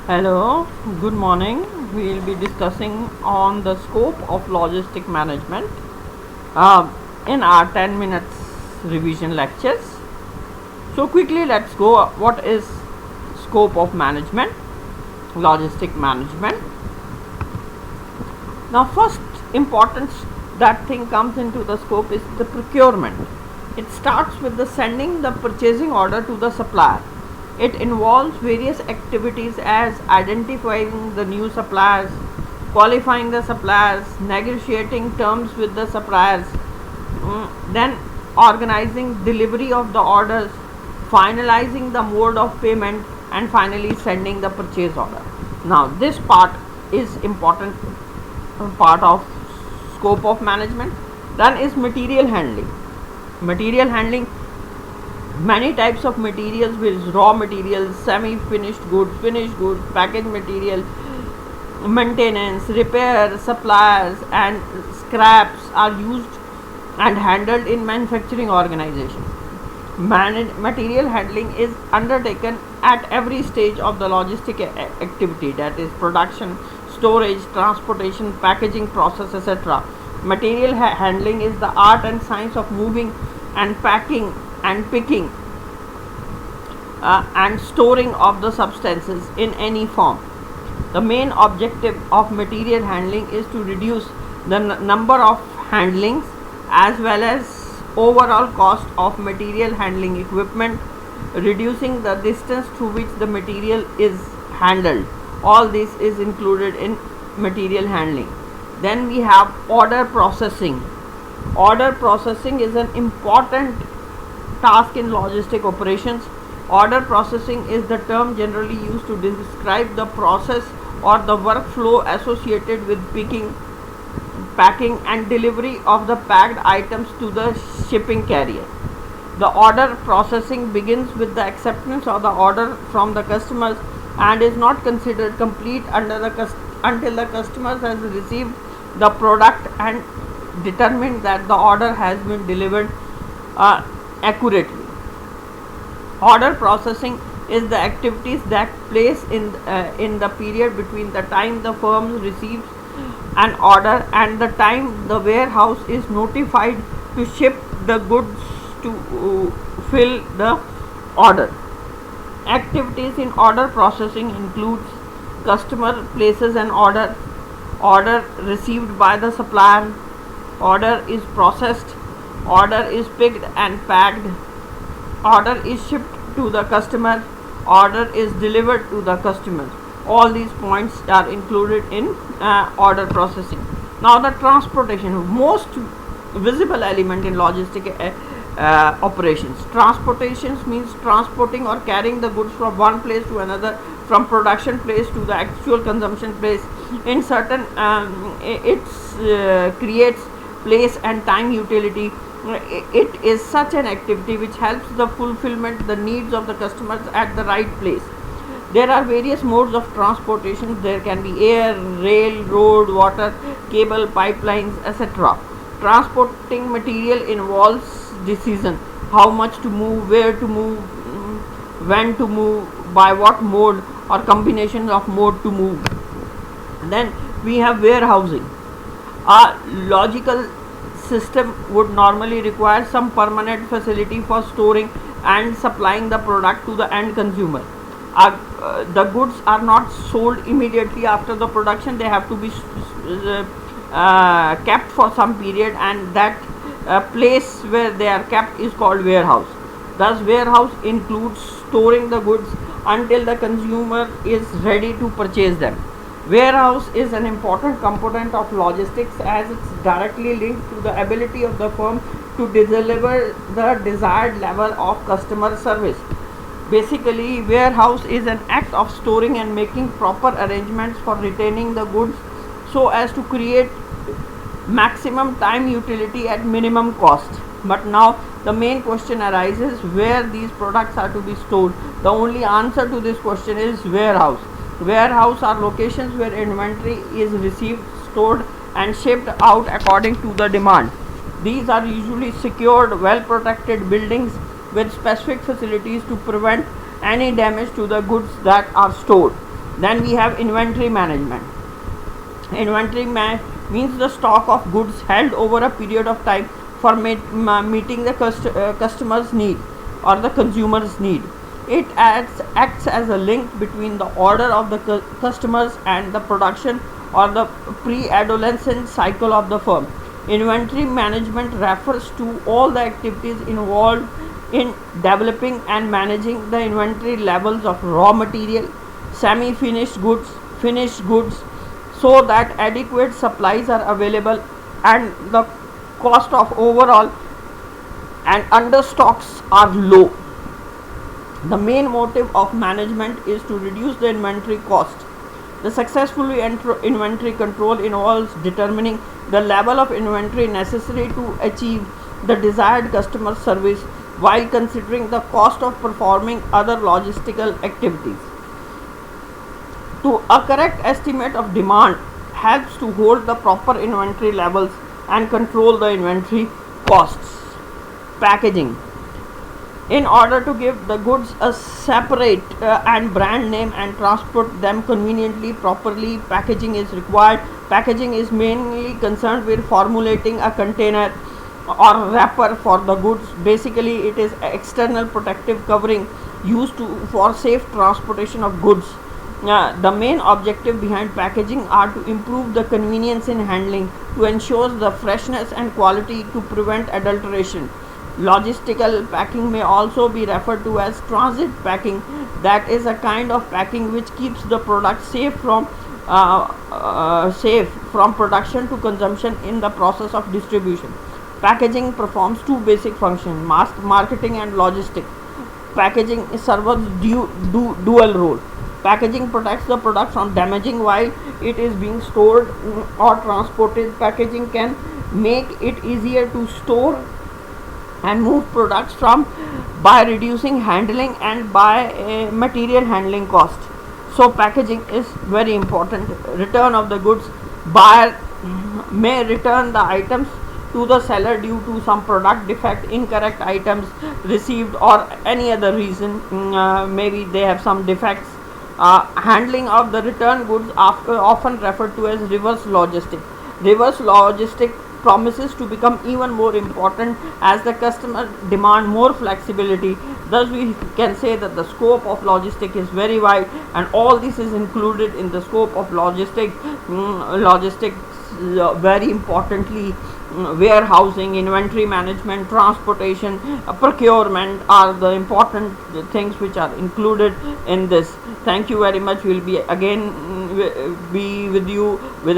Hello, good morning. We will be discussing on the scope of logistic management in our 10 minutes revision lectures. So quickly let's go. What is scope of management, logistic management? Now first importance that thing comes into the scope is the procurement. It starts with the sending the purchasing order to the supplier. It involves various activities as identifying the new suppliers, qualifying the suppliers, negotiating terms with the suppliers, then organizing delivery of the orders, finalizing the mode of payment, and finally sending the purchase order. Now this part is important part of scope of management. Then is material handling. Material handling, many types of materials with raw materials, semi-finished goods, finished goods, packaged material, maintenance, repair, suppliers and scraps are used and handled in manufacturing organization. Material handling is undertaken at every stage of the logistic activity, that is production, storage, transportation, packaging process, etc. Material handling is the art and science of moving and packing and picking and storing of the substances in any form. The main objective of material handling is to reduce the number of handlings as well as overall cost of material handling equipment, reducing the distance through which the material is handled. All this is included in material handling. Then we have order processing. Order processing is an important task in logistic operations. Order processing is the term generally used to describe the process or the workflow associated with picking, packing and delivery of the packed items to the shipping carrier. The order processing begins with the acceptance of the order from the customers and is not considered complete until the customers has received the product and determined that the order has been delivered accurately. Order processing is the activities that place in the period between the time the firm receives an order and the time the warehouse is notified to ship the goods to fill the order. Activities in order processing includes customer places an order, order received by the supplier, order is processed, order is picked and packed, order is shipped to the customer, order is delivered to the customer. All these points are included in order processing. Now the transportation, most visible element in logistic operations. Transportations means transporting or carrying the goods from one place to another, from production place to the actual consumption place. In certain it creates place and time utility. It is such an activity which helps the fulfillment the needs of the customers at the right place. There are various modes of transportation. There can be air, rail, road, water, cable, pipelines, etc. Transporting material involves decision: how much to move, where to move, when to move, by what mode or combination of mode to move. Then we have warehousing. A logical system would normally require some permanent facility for storing and supplying the product to the end consumer. The goods are not sold immediately after the production. They have to be kept for some period, and that place where they are kept is called warehouse. Thus warehouse includes storing the goods until the consumer is ready to purchase them. Warehouse is an important component of logistics as it's directly linked to the ability of the firm to deliver the desired level of customer service. Basically, warehouse is an act of storing and making proper arrangements for retaining the goods so as to create maximum time utility at minimum cost. But now the main question arises, where these products are to be stored. The only answer to this question is warehouse. Warehouse are locations where inventory is received, stored and shipped out according to the demand. These are usually secured, well protected buildings with specific facilities to prevent any damage to the goods that are stored. Then we have inventory management. Inventory means the stock of goods held over a period of time for meeting the customer's need or the consumer's need. It acts as a link between the order of the customers and the production or the pre-adolescent cycle of the firm. Inventory management refers to all the activities involved in developing and managing the inventory levels of raw material, semi-finished goods, finished goods, so that adequate supplies are available and the cost of overall and understocks are low. The main motive of management is to reduce the inventory cost. The successful inventory control involves determining the level of inventory necessary to achieve the desired customer service while considering the cost of performing other logistical activities. A correct estimate of demand helps to hold the proper inventory levels and control the inventory costs. Packaging. In order to give the goods a separate and brand name and transport them conveniently, properly, packaging is required. Packaging is mainly concerned with formulating a container or wrapper for the goods. Basically, it is external protective covering used for safe transportation of goods. The main objective behind packaging are to improve the convenience in handling, to ensure the freshness and quality, to prevent adulteration. Logistical packing may also be referred to as transit packing. That is a kind of packing which keeps the product safe from production to consumption in the process of distribution. Packaging performs two basic functions: marketing and logistics. Packaging serves dual role. Packaging protects the product from damaging while it is being stored or transported. Packaging can make it easier to store and move products from by reducing handling and by material handling cost. So packaging is very important. Return of the goods. Buyer may return the items to the seller due to some product defect, incorrect items received, or any other reason. Maybe they have some defects. Handling of the return goods often referred to as reverse logistic. Reverse logistic promises to become even more important as the customer demand more flexibility. Thus we can say that the scope of logistics is very wide, and all this is included in the scope of logistics. Very importantly, warehousing, inventory management, transportation, procurement are the important things which are included in this. Thank you very much. We'll be again be with you with an